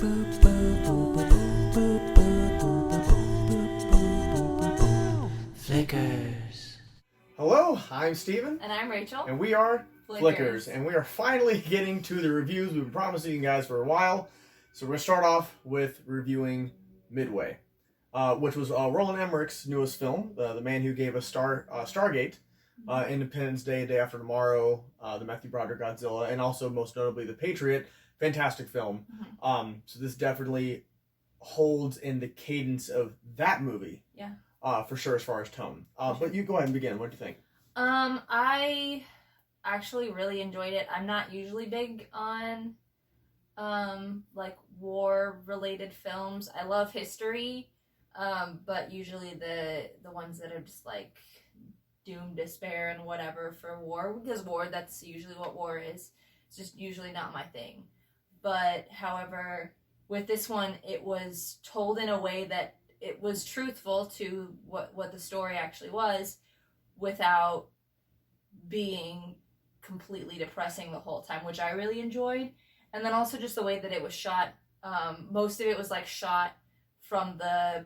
Flickers. Hello, I'm Steven. And I'm Rachel. And we are Flickers. And we are finally getting to the reviews we've been promising you guys for a while. So we're going to start off with reviewing Midway, which was Roland Emmerich's newest film, the man who gave us Stargate, Independence Day, Day After Tomorrow, the Matthew Broderick Godzilla, and also most notably The Patriot. Fantastic film. So this definitely holds in the cadence of that movie. Yeah. For sure, as far as tone. But you go ahead and begin. What do you think? I actually really enjoyed it. I'm not usually big on like war-related films. I love history, but usually the ones that are just like doom, despair, and whatever for war, because war, that's usually what war is. It's just usually not my thing. But however, with this one, it was told in a way that it was truthful to what the story actually was, without being completely depressing the whole time, which I really enjoyed. And then also just the way that it was shot. Most of it was like shot from the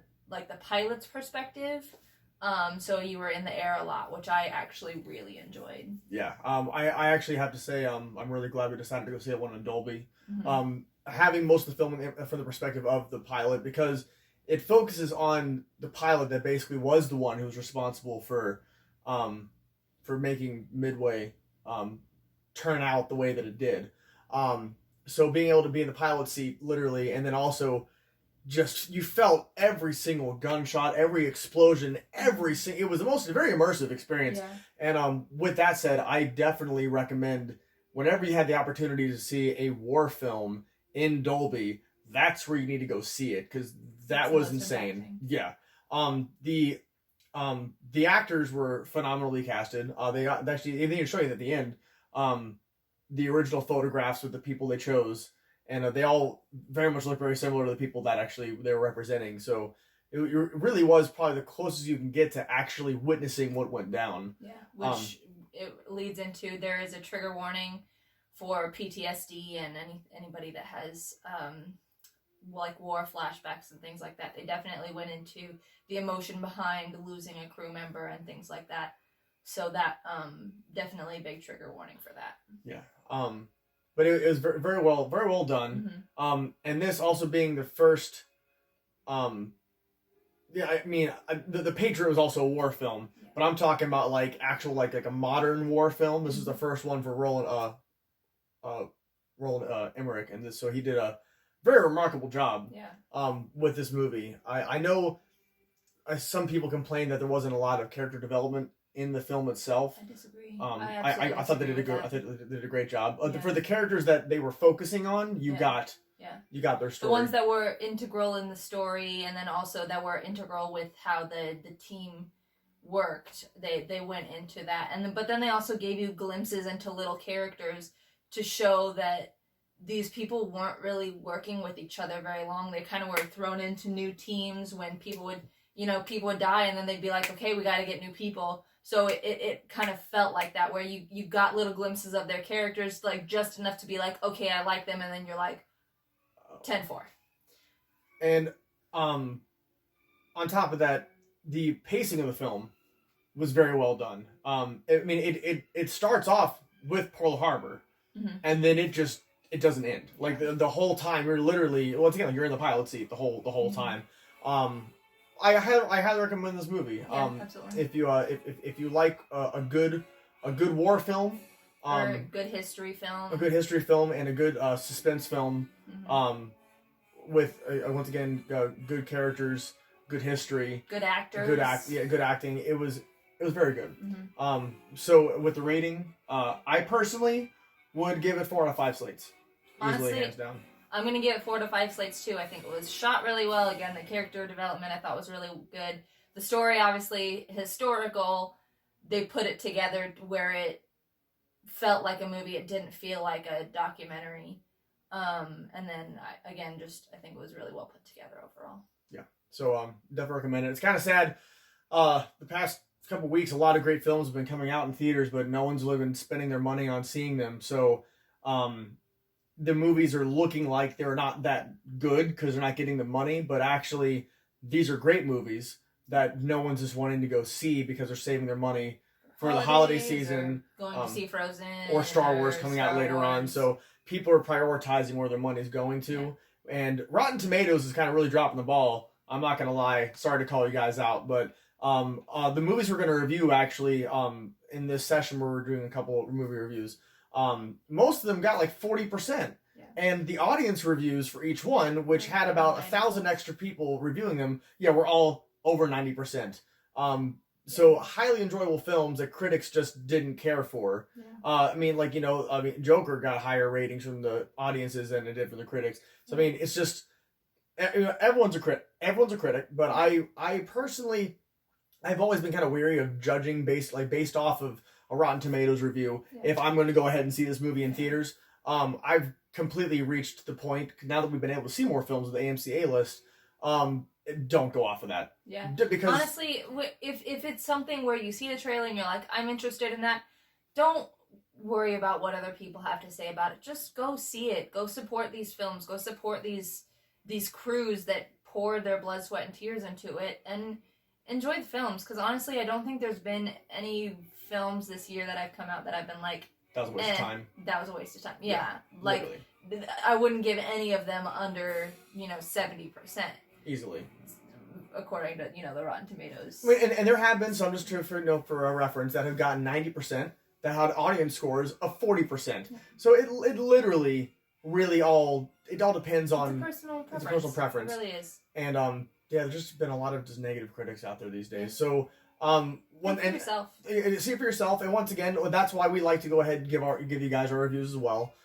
pilot's perspective. So you were in the air a lot, which I actually really enjoyed. Yeah. I actually have to say I'm really glad we decided to go see that one in Dolby. Having most of the film from the perspective of the pilot, because it focuses on the pilot that basically was the one who was responsible for making Midway turn out the way that it did. So being able to be in the pilot seat, literally, and then also just, you felt every single gunshot, every explosion, it was a very immersive experience. Yeah. And with that said, I definitely recommend, whenever you had the opportunity to see a war film in Dolby, that's where you need to go see it, because that was insane. Yeah. The actors were phenomenally casted. They even show you at the end the original photographs with the people they chose, and they all very much look very similar to the people that actually they were representing. So it really was probably the closest you can get to actually witnessing what went down. Yeah, which it leads into, there is a trigger warning for PTSD and anybody that has like war flashbacks and things like that. They definitely went into the emotion behind losing a crew member and things like that. So that definitely a big trigger warning for that. Yeah. But it was very well done. And this also being the first, yeah, I mean, the Patriot was also a war film, but I'm talking about like actual like a modern war film. This is the first one for Roland Emmerich, and so he did a very remarkable job. With this movie. I know some people complain that there wasn't a lot of character development in the film itself. I disagree. I thought they did a great job. For the characters that they were focusing on, you got their story. The ones that were integral in the story, and then also that were integral with how the team worked. They went into that, but then they also gave you glimpses into little characters to show that these people weren't really working with each other very long. They kind of were thrown into new teams when people would die, and then they'd be like, okay, we got to get new people. So it kind of felt like that, where you got little glimpses of their characters, like just enough to be like, okay, I like them, and then you're like, 10-4. And on top of that, the pacing of the film was very well done. I mean, it starts off with Pearl Harbor, and then it doesn't end. Like the whole time, you're literally, once again, you're in the pilot seat the whole time. I highly recommend this movie. Absolutely. If you like a good war film, or a good history film, and a good suspense film, with once again good characters, good history, good actors, good acting. It was very good. So with the rating, I personally would give it 4 out of 5 slates. Honestly, easily, hands down. I'm going to give it 4 to 5 slates too. I think it was shot really well. Again, the character development I thought was really good. The story, obviously historical. They put it together where it felt like a movie. It didn't feel like a documentary. And then I think it was really well put together overall. Yeah. So definitely recommend it. It's kind of sad. The past couple weeks, a lot of great films have been coming out in theaters, but no one's really been spending their money on seeing them. So the movies are looking like they're not that good because they're not getting the money, but actually these are great movies that no one's just wanting to go see because they're saving their money for the holiday season, going to see Frozen, or Star Wars coming out later Wars. on. So people are prioritizing where their money's going to. Yeah. And Rotten Tomatoes is kind of really dropping the ball. I'm not gonna lie. Sorry to call you guys out, but the movies we're gonna review actually in this session where we're doing a couple movie reviews, most of them got like 40%. Yeah. And the audience reviews for each one, which had about 1,000 extra people reviewing them, were all over 90%. So highly enjoyable films that critics just didn't care for. Yeah. Joker got higher ratings from the audiences than it did from the critics. So it's just everyone's a critic. But I personally, I've always been kind of weary of judging based off of a Rotten Tomatoes review. Yeah. If I'm going to go ahead and see this movie in theaters, I've completely reached the point now that we've been able to see more films with the AMC A list. Don't go off of that. Yeah. Because honestly, if it's something where you see the trailer and you're like, I'm interested in that, don't worry about what other people have to say about it. Just go see it. Go support these films. Go support these crews that pour their blood, sweat, and tears into it, and enjoy the films. Because honestly, I don't think there's been any films this year that have come out that I've been like, that was a waste of time. That was a waste of time. Yeah. Like, literally. I wouldn't give any of them under 70%. Easily. According to, the Rotten Tomatoes. And there have been some, just for a reference, that have gotten 90%, that had audience scores of 40%. So it literally really all depends on... It's a personal preference. It really is. And, there's just been a lot of just negative critics out there these days. So, see for yourself. See it for yourself. And once again, that's why we like to go ahead and give you guys our reviews as well.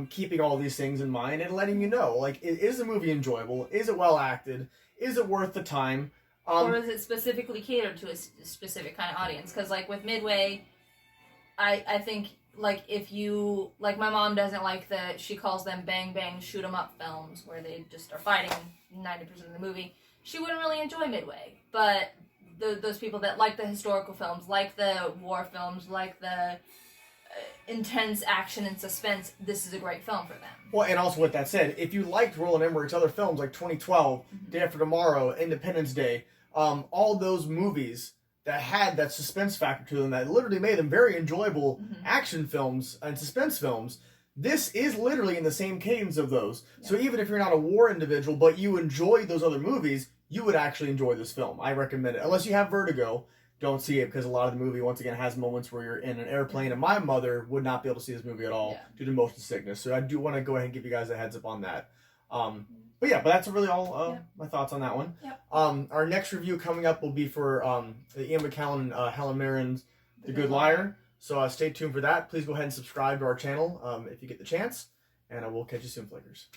Keeping all these things in mind and letting you know, like, is the movie enjoyable? Is it well acted? Is it worth the time? Or is it specifically catered to a specific kind of audience? Because, like, with Midway, I think, like, if you... Like, my mom doesn't like she calls them bang bang shoot 'em up films where they just are fighting 90% of the movie. She wouldn't really enjoy Midway. But those people that like the historical films, like the war films, like the... intense action and suspense, this is a great film for them. Well, and also with that said, if you liked Roland Emmerich's other films like 2012, Day After Tomorrow, Independence Day, all those movies that had that suspense factor to them that literally made them very enjoyable action films and suspense films, this is literally in the same cadence of those. Yeah. So even if you're not a war individual, but you enjoy those other movies, you would actually enjoy this film. I recommend it. Unless you have vertigo, don't see it, because a lot of the movie, once again, has moments where you're in an airplane, and my mother would not be able to see this movie at all due to motion sickness. So I do want to go ahead and give you guys a heads up on that. But that's really all my thoughts on that one. Yep. Our next review coming up will be for Ian McKellen and Helen Mirren's The Good Liar. So stay tuned for that. Please go ahead and subscribe to our channel if you get the chance. And we'll catch you soon, Flickers.